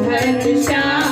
शोभत श्यामा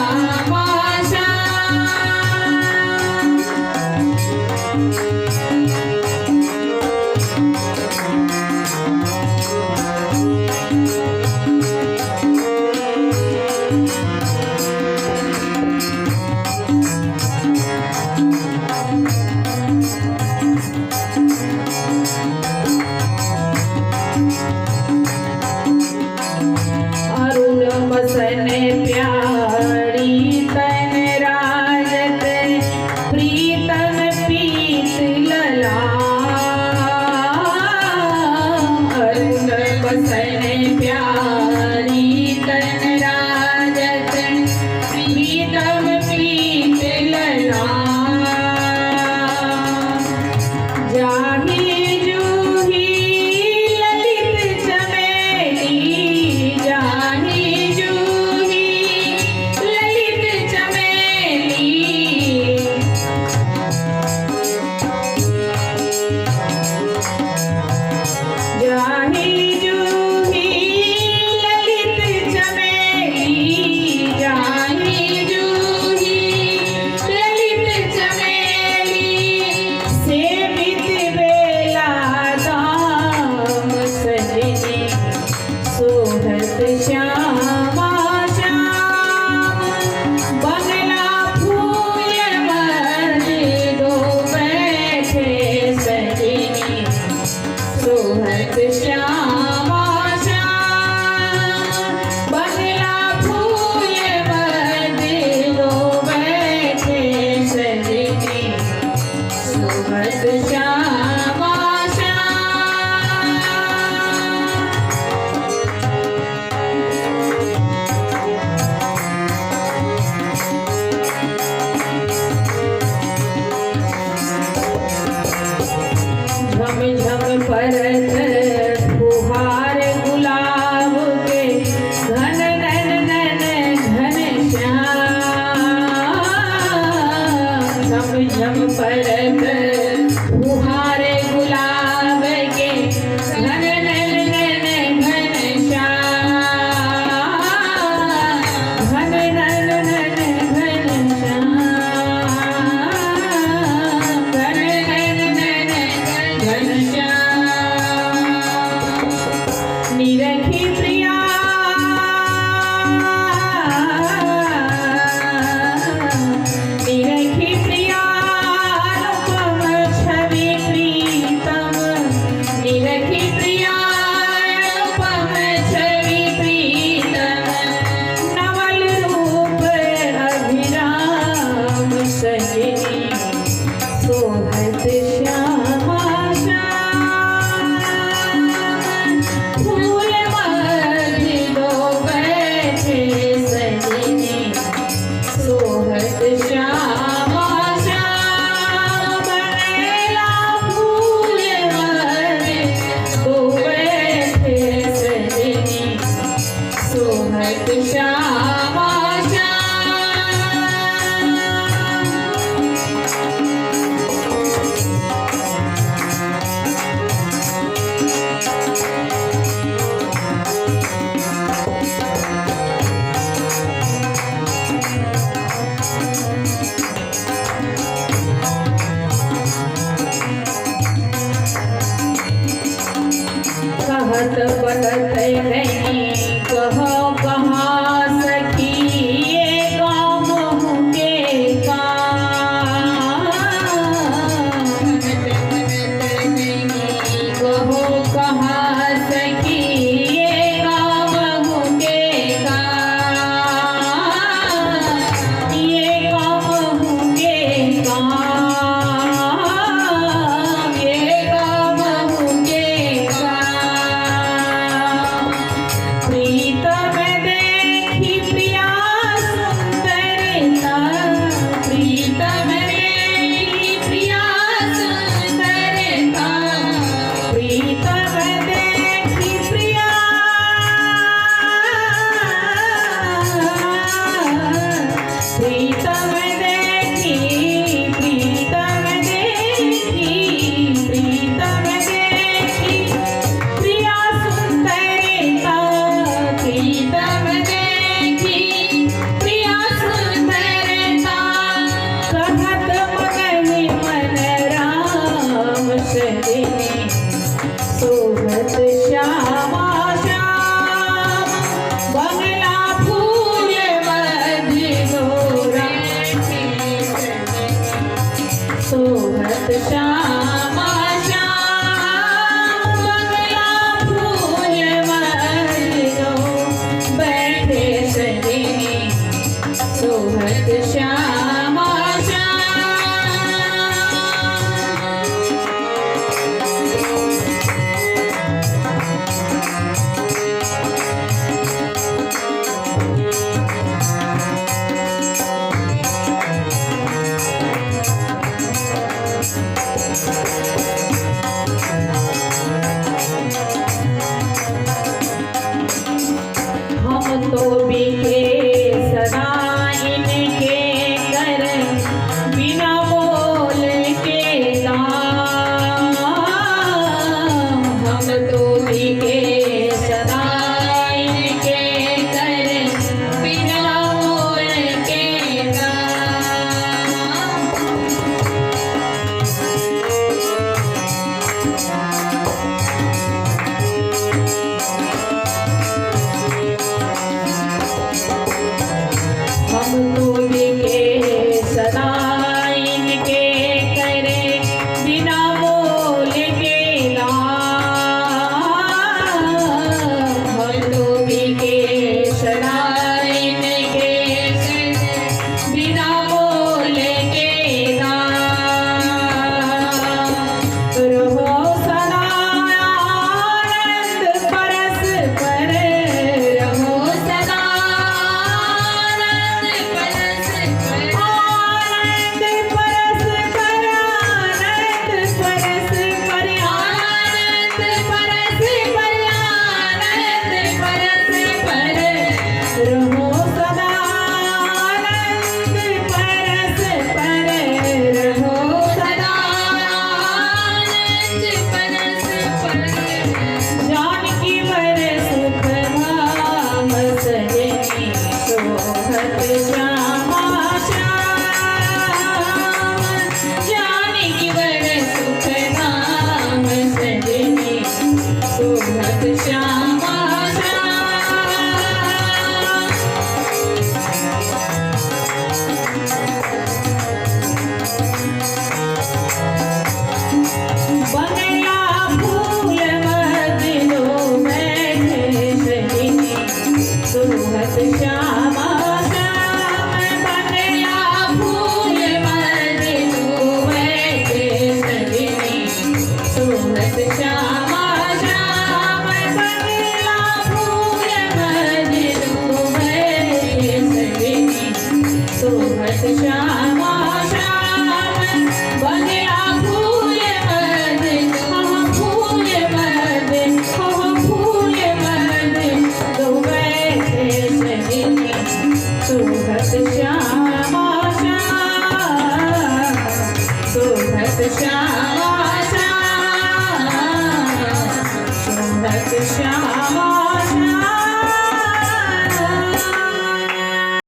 हम तो बिके सदा इनके कर बिना मोल के दाम। हम तो बिके सदा इनके कर बिना मोल के दाम। हम तो बिके सदा इनके करे बिना मोल के दाम। हम तो बिके सदा इनके करे बिना मोल के दाम। रहो सदा आनंद परस पर, रहो सदा आनंद परस पर, आनंद परस पर, आनंद परस पर, आनंद परस पर, आनंद परस पर। रहो सदा आनंद परस पर, रहो सदा आनंद परस पर। जानकी वर सुख धाम सजनी शोभत श्यामा श्याम। जानकी वर सुख धाम सजनी शोभत श्यामा श्याम। बंगला फूल मदिनो बैठे सजनी शोभत श्यामा श्याम। बंगला फूल मदिनो बैठे सजनी शोभत श्यामा श्याम। बंगला फूल मदिनो बैठे सजनी शोभत श्यामा श्याम। बंगला फूल मदिन फूल मदिन फूल मदिन दो बैठे सजनी शोभत श्यामा श्याम। शोभत श्याम।